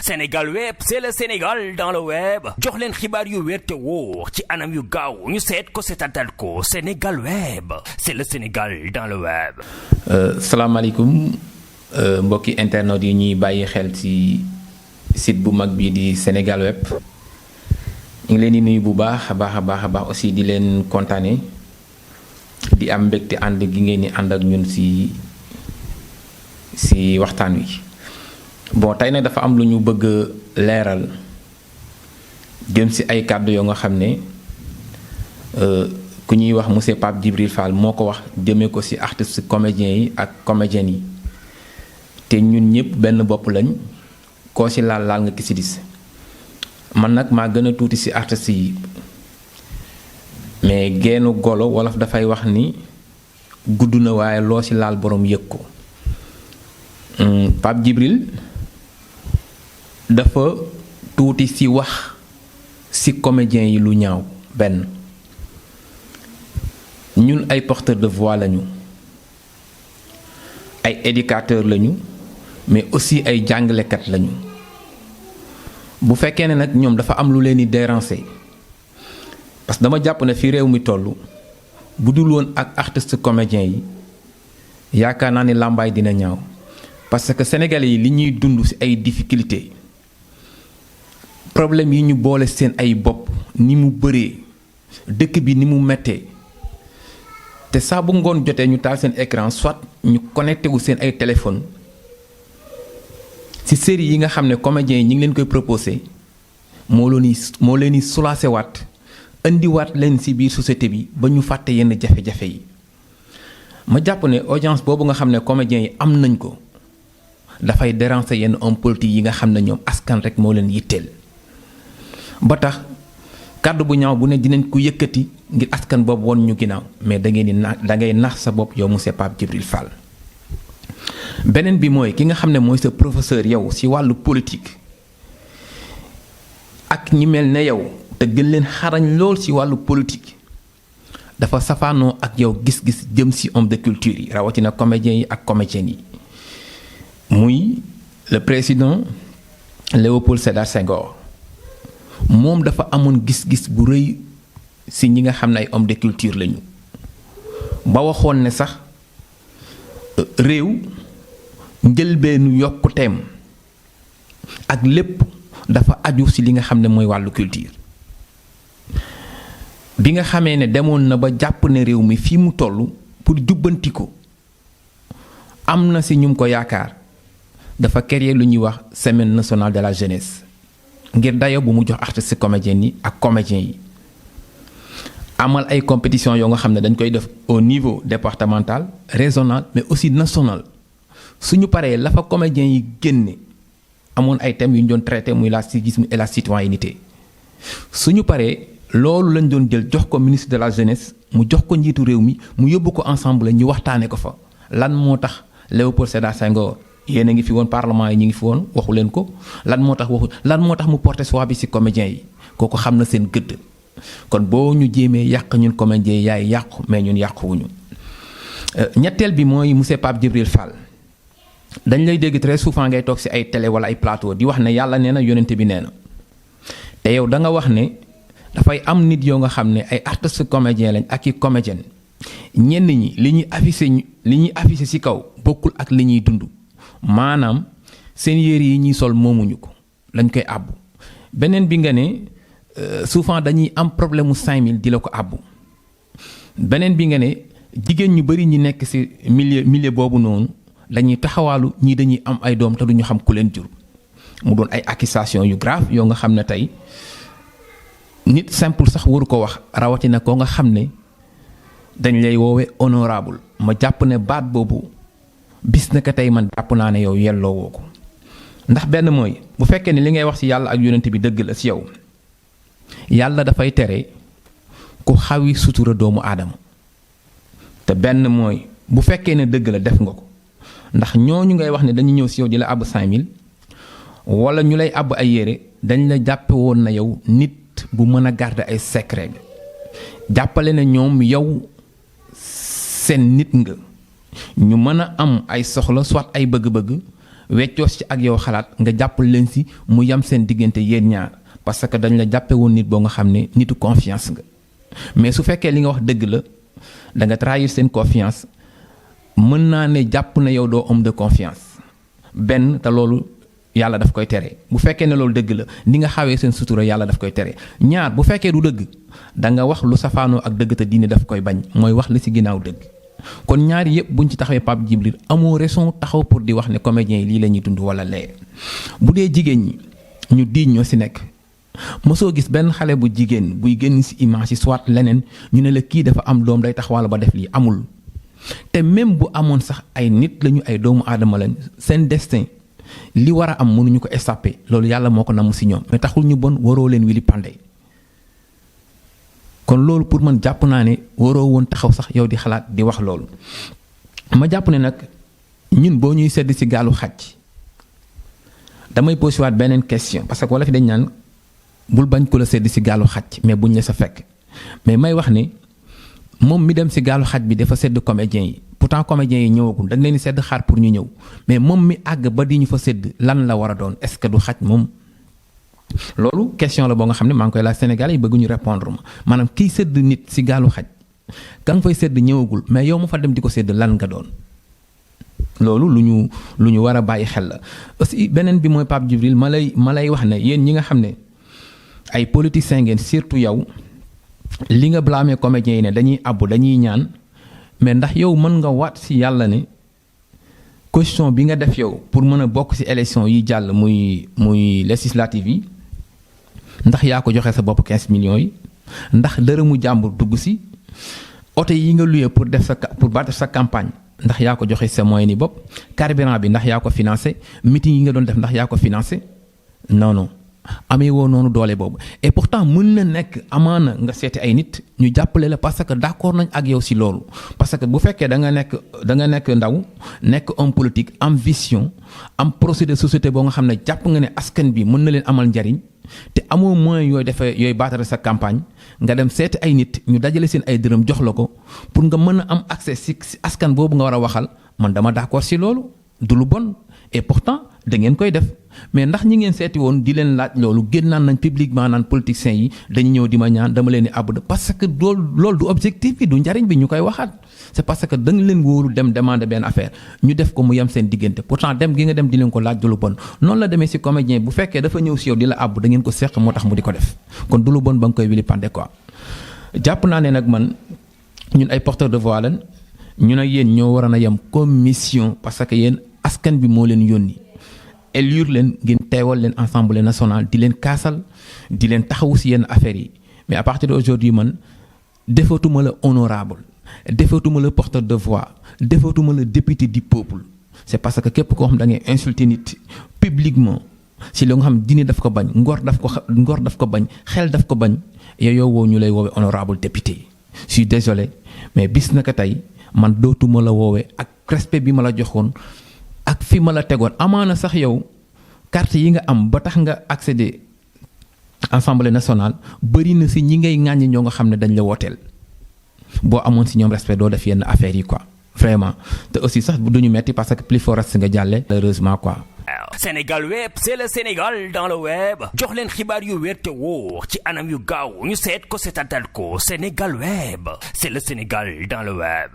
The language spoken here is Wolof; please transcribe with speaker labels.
Speaker 1: Sénégal Web, c'est le Sénégal dans le web jox leen xibaar yu wér te wóor ci anam yu gaaw ñu seet ko seetaanal ko Sénégal Web, c'est le Sénégal dans le web.
Speaker 2: salaamaaleykum mbokki internet yi ñuy bàyyi xel ci site bu mag bii di Sénégal Web ñu ngi leen di nuyu bu baax a baax aussi di leen kontaane di am mbégte ànd gi ngeen di ànd ak ñun ci waxtaan wi. bon tey nag dafa am lu ñu bëgg leeral jëm ci ay kàddu yoo nga xam ne ku ñuy wax monsieur Pape Djibril Fall moo ko wax jëmee ko ci artistes comédiens yi ak comédiennes yi te ñun ñëpp benn bopp lañ koo ci laal nga ki ci dis man nag maa gën a tuuti ci artistes yi mais geenu golo wolof dafay wax ni gudd na waaye loo ci laal boroom yëg ko. Pape Djibril dafa tuuti ci wax ci comédiens yi lu ñaaw benn ñun ay porteurs de voix lañu ay éducateurs lañu mais aussi ay jàngalekat lañu bu fekkee ne nag ñoom dafa am lu leen di déranger parce que dama jàpp ne fi réew mi toll bu dul woon ak artistes comédiens yi yaakaar naa ni làmbaay dina ñaaw. parce que sénégalais yi li ñuy dund ci ay difficultés problème yi ñu boole seen ay bopp ni mu bëree dëkk bi ni mu mettee te saa bu ngoon jotee ñu taal seen écran soit ñu connecté wu seen ay téléphone ci série yi nga xam ne comédiens yi ñu ngi leen koy proposé moo leen di soulagé waat indiwaat leen ci biir société bi ba ñu fàtte yenn jafe-jafe yi ma jàpp ne audience boobu nga xam ne comédiens yi am nañ ko. dafay déranger yenn homme politique yi nga xam ne ñoom askan rek moo leen yitteel ba tax kàddu bu ñaaw bu ne dinañ ko yëkkati ngir askan boobu woon ñu ginnaaw mais da ngay nax sa bopp yow monsieur Pape Djibril Fall. beneen bi mooy ki nga xam ne mooy sa professeur yow ci wàllu politique ak ñi mel ne yow te gën leen xarañ lool ci wàllu politique dafa safaanoo ak yow gis-gis jëm ci homme de culture yi rawatina comédiens yi ak comédiennes yi. muy le président Léopold Sédar Senghor moom dafa amoon gis-gis bu rëy ci ñi nga xam ne ay homme de culture lañu ba waxoon ne sax réew njëlbeenu yokkuteem ak lépp dafa aju ci li nga xam ne mooy wàllu culture. bi nga xamee ne demoon na ba jàpp ne réew mi fii mu toll pour jubbanti ko am na ci ñum ko yaakaar. dafa créer lu ñuy wax semaine nationale de la jeunesse ngir dayo bu mu jox artistes comédiens yi ak comédiens yi amal ay compétition yoo nga xam ne dañ koy def au niveau départemental régional mais aussi national suñu paree la fa comédiens yi génne amoon ay thèmes yu ñu doon traité muy la civisme et la citoyenneté suñu paree loolu lañ doon jël jox ko ministre de la jeunesse mu jox ko njiitu réew mi mu yóbbu ko ensemble ñu waxtaane ko fa lan moo tax Léopold Sédar Senghor yéen a ngi fi woon parlement yi ñu ngi fi woon waxu leen ko lan moo tax mu porté choix bi ci comédiens yi kooku xam na seen gëdd kon boo ñu jéemee yàq ñun comédiens yi yaay yàqu mais ñun yàquwuñu. ñetteel bi mooy monsieur Pape Djibril Fall dañ lay dégg très souvent ngay toog ci ay télé walla ay plateau di wax ne yàlla nee na yonent bi nee na te yow da nga wax ne dafay am nit yoo nga xam ne ay artistes comédiens lañ ak i comédiennes ñenn ñi li ñuy affiché ci kaw bokkul ak li ñuy dund. maanaam seen yére yi ñuy sol moomuñu ko lañ koy àbbu beneen bi nga ne souvent dañuy am problème mu 5000 di la ko àbbu beneen bi nga ne jigéen ñu bari ñi nekk ci milieu boobu noonu dañuy taxawaalu ñii dañuy am ay doom te duñu xam ku leen jur mu doon ay accusation yu grave yoo nga xam ne tey nit simple sax waru ko wax rawatina koo nga xam ne dañ lay woowe honorable ma jàpp ne baat boobu bis na ko tey man jàpp naa ne yow yelloo woo ko ndax benn mooy bu fekkee ne li ngay wax ci yàlla ak yonent bi dëgg la ci yow yàlla dafay tere ku xawi sutura doomu aadama te benn mooy bu fekkee ne dëgg la def nga ko ndax ñooñu ngay wax ne dañu ñëw ci yow di la àbb 5000 walla ñu lay àbb ay yére dañ la jàppe woon na yow nit bu mën a garder ay secret jàppale na ñoom yow seen nit nga ñu mën a am ay soxla soit ay bëgg-bëgg weccoos ci ak yow xalaat nga jàppal leen si mu yam seen diggante yéen ñaar parce que dañ la jàppe woon nit boo nga xam ne nitu confiance nga mais su fekkee li nga wax dëgg la da nga trahir seen confiance mën naa ne jàpp na yow doo homme de confiance benn te loolu yàlla daf koy tere bu fekkee ne loolu dëgg la ni nga xawee seen sutura yàlla daf koy tere ñaar bu fekkee du dëgg da nga wax lu safaanoo ak dëgg te diine daf koy bañ mooy wax li ci ginnaaw dëgg kon ñaari yëpp buñ ci taxawee Pape Djibril amoo raison taxaw pour di wax ne comédiens yi lii la ñuy dund wala lee bu dee jigéen ñi ñu diiñ ñoo ci nekk mosoo gis benn xale bu jigéen buy génn ci image yi soit leneen ñu ne la kii dafa am doom day taxawal ba def lii amul te même bu amoon sax ay nit lañu ay doomu aadama lañ seen destin li war a am mënuñu ko échapper loolu yàlla moo ko namm ci ñoom mais taxul ñu bon waroo leen wili pande kon loolu pour man jàpp naa ne waroo woon taxaw sax yow di xalaat di wax loolu ma jàpp ne nag ñun boo ñuy sedd ci gaalu xaj damay posé waat beneen question parce que wala fi dañ naan bul bañ ko la sedd ci gaalu xaj mais buñ la sa fekk mais may wax ne moom mi dem ci gaalu xaj bi dafa sedd comédiens yi pourtant comédiens yi ñëwagul dañ leen di sedd xaar pour ñu ñëw mais moom mi àgg ba di ñu fa sedd lan la war a doon est-ce que du xaj moom loolu question la boo nga xam ne maa ngi koy laaj Sénégal yi bëgg ñu répondre ma maanaam kiy sedd nit ci gaalu xaj ka nga fay sedd ñëwagul mais yow ma fa dem di ko sedd lan nga doon loolu lu ñu war a bàyyi xel la aussi beneen bi mooy Pape Djibril ma lay wax ne yéen ñi nga xam ne ay politiciens ngeen surtout yow li nga blâmer comédiens yi ne dañuy abbu dañuy ñaan mais ndax yow mën nga waat ci yàlla ne caution bi nga def yow pour mën a bokk ci élection yi jàll muy législative yi ndax yaa ko joxe sa bopp 15 millions yi ndax dërëmu jàmbur dugg ci oto yi nga luyee pour battre sa campagne ndax yaa ko joxe sa moyen ni bopp carburant bi ndax yaa ko financé meeting yi nga doon def ndax yaa ko financé non amee woo noonu doole boobu et pourtant mën na nekk amaana nga seeti ay nit ñu jàppale la parce que d'accord nañ ak yow ci loolu parce que bu fekkee da nga nekk ndaw nekk homme politique am vision am projet de société boo nga xam ne jàpp nga ne askan bi mën na leen amal njariñ te amoo moyen yooyu baatare sa campagne nga dem seeti ay nit ñu dajale seen ay dërëm jox la ko pour nga mën a am accès ci askan boobu nga war a waxal man dama d'accord ci loolu du lu bon et pourtant da ngeen koy def mais ndax ñi ngeen seeti woon di leen laaj loolu génnaan nañ publiquement naan politiciens yi dañu ñëw di ma ñaan dama leen di àbb parce que loolu du objectif bi du njariñ bi ñu koy waxaat c'est parce que da nga leen wóolu dem demander benn affaire ñu def ko mu yem seen diggante pourtant dem gi nga dem di leen ko laaj du lu bon noonu la demee ci comédien bu fekkee dafa ñëw ci yow di la àbb da ngeen ko seq moo tax mu di ko def kon du lu bon ba nga koy wili pande quoi jàpp naa ne nag man ñun ay porteurs de voix lañ ñun ak yéen ñoo waroon a yem commission parce que yéen askan bi moo leen yónni élire leen ngeen teewal leen assemblée nationale di leen kaasal di leen taxawu ci yenn affaires yi mais à partir d'aujourd'hui man defatuma la honorable defatuma la porteur de voix defatuma la député du peuple c'est parce que képp koo xam da ngay insulter nit publiquement ci li nga xam diine daf ko bañ ngor daf ko bañ xel daf ko bañ yow woo ñu lay woowe honorable député je suis désolé mais bis naka tey man dootuma la woowe ak respect bi ma la joxoon ak fi ma la tegoon amaana sax yow carte yi nga am ba tax nga accéder assemblée nationale bëri na ci ñi ngay ŋàññi ñoo nga xam ne dañ la wooteel boo amoon ci ñoom respect doo def yenn affaires yi quoi vraiment te aussi sax du ñu metti parce que plus fort reste nga jàlle heureusement quoi.
Speaker 1: Sénégal Web, c'est le Sénégal dans le web jox leen xibaar yu wér te wóor ci anam yu gaaw ñu seet ko seetatal ko Sénégal Web, c'est le Sénégal dans le web.